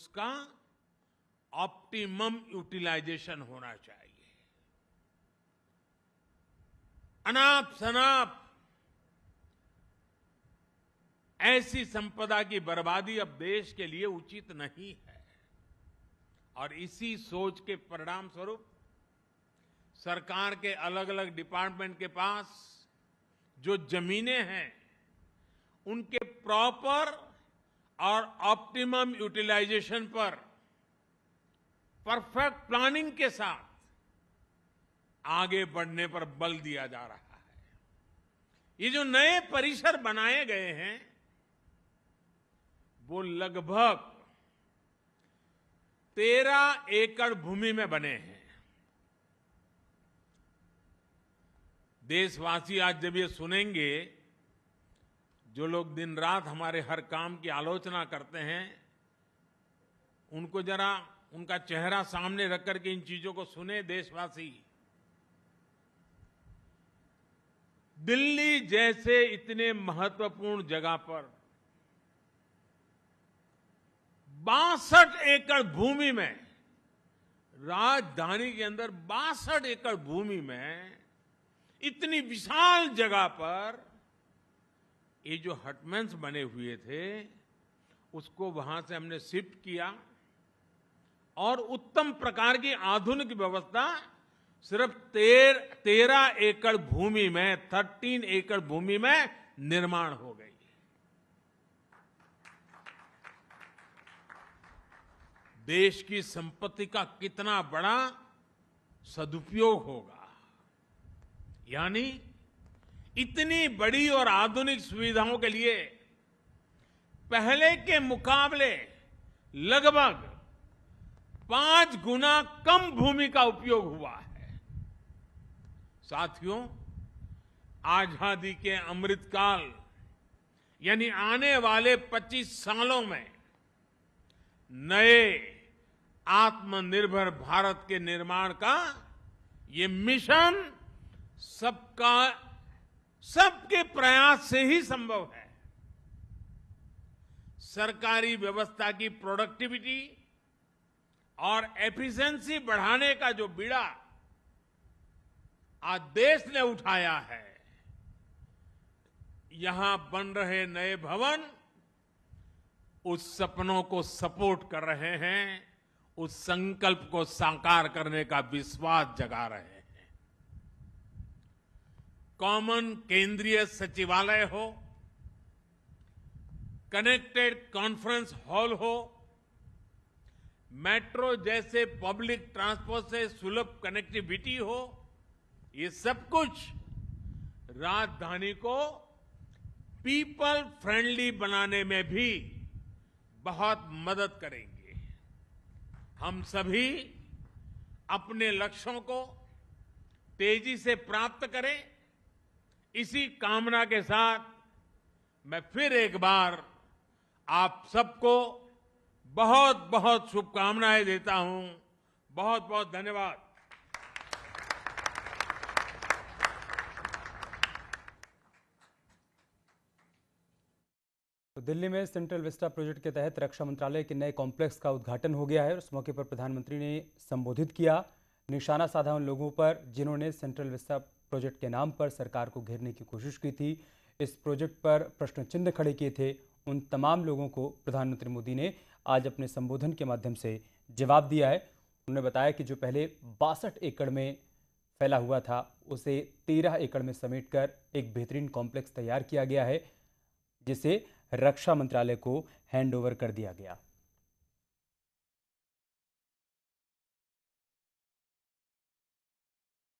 उसका optimum utilisation होना चाहिए। अनाप शनाप ऐसी संपदा की बर्बादी अब देश के लिए उचित नहीं है और इसी सोच के परिणाम स्वरूप सरकार के अलग अलग डिपार्टमेंट के पास जो जमीनें हैं उनके प्रॉपर और ऑप्टिमम यूटिलाइजेशन पर परफेक्ट प्लानिंग के साथ आगे बढ़ने पर बल दिया जा रहा है। ये जो नए परिसर बनाए गए हैं वो लगभग 13 एकड़ भूमि में बने हैं। देशवासी आज जब ये सुनेंगे, जो लोग दिन रात हमारे हर काम की आलोचना करते हैं, उनको जरा उनका चेहरा सामने रख करके इन चीजों को सुने देशवासी। दिल्ली जैसे इतने महत्वपूर्ण जगह पर 62 एकड़ भूमि में, राजधानी के अंदर 62 एकड़ भूमि में इतनी विशाल जगह पर ये जो हटमेंस बने हुए थे उसको वहां से हमने शिफ्ट किया और उत्तम प्रकार की आधुनिक व्यवस्था सिर्फ 13 एकड़ भूमि में, 13 एकड़ भूमि में निर्माण हो गई। देश की संपत्ति का कितना बड़ा सदुपयोग होगा। यानी इतनी बड़ी और आधुनिक सुविधाओं के लिए पहले के मुकाबले लगभग 5 गुना कम भूमि का उपयोग हुआ है। साथियों, आजादी के अमृतकाल यानी आने वाले 25 सालों में नए आत्मनिर्भर भारत के निर्माण का ये मिशन सबके प्रयास से ही संभव है। सरकारी व्यवस्था की प्रोडक्टिविटी और एफिशिएंसी बढ़ाने का जो बीड़ा आज देश ने उठाया है, यहां बन रहे नए भवन उस सपनों को सपोर्ट कर रहे हैं, उस संकल्प को साकार करने का विश्वास जगा रहे हैं। कॉमन केंद्रीय सचिवालय हो, कनेक्टेड कॉन्फ्रेंस हॉल हो, मेट्रो जैसे पब्लिक ट्रांसपोर्ट से सुलभ कनेक्टिविटी हो, ये सब कुछ राजधानी को पीपल फ्रेंडली बनाने में भी बहुत मदद करेंगे। हम सभी अपने लक्ष्यों को तेजी से प्राप्त करें, इसी कामना के साथ मैं फिर एक बार आप सबको बहुत बहुत शुभकामनाएं देता हूं। बहुत बहुत धन्यवाद। तो दिल्ली में सेंट्रल विस्टा प्रोजेक्ट के तहत रक्षा मंत्रालय के नए कॉम्प्लेक्स का उद्घाटन हो गया है। उस मौके पर प्रधानमंत्री ने संबोधित किया, निशाना साधा उन लोगों पर जिन्होंने सेंट्रल विस्टा प्रोजेक्ट के नाम पर सरकार को घेरने की कोशिश की थी, इस प्रोजेक्ट पर प्रश्न चिन्ह खड़े किए थे। उन तमाम लोगों को प्रधानमंत्री मोदी ने आज अपने संबोधन के माध्यम से जवाब दिया है। उन्होंने बताया कि जो पहले 62 एकड़ में फैला हुआ था उसे 13 एकड़ में समेटकर एक बेहतरीन कॉम्प्लेक्स तैयार किया गया है, जिसे रक्षा मंत्रालय को हैंड ओवर कर दिया गया।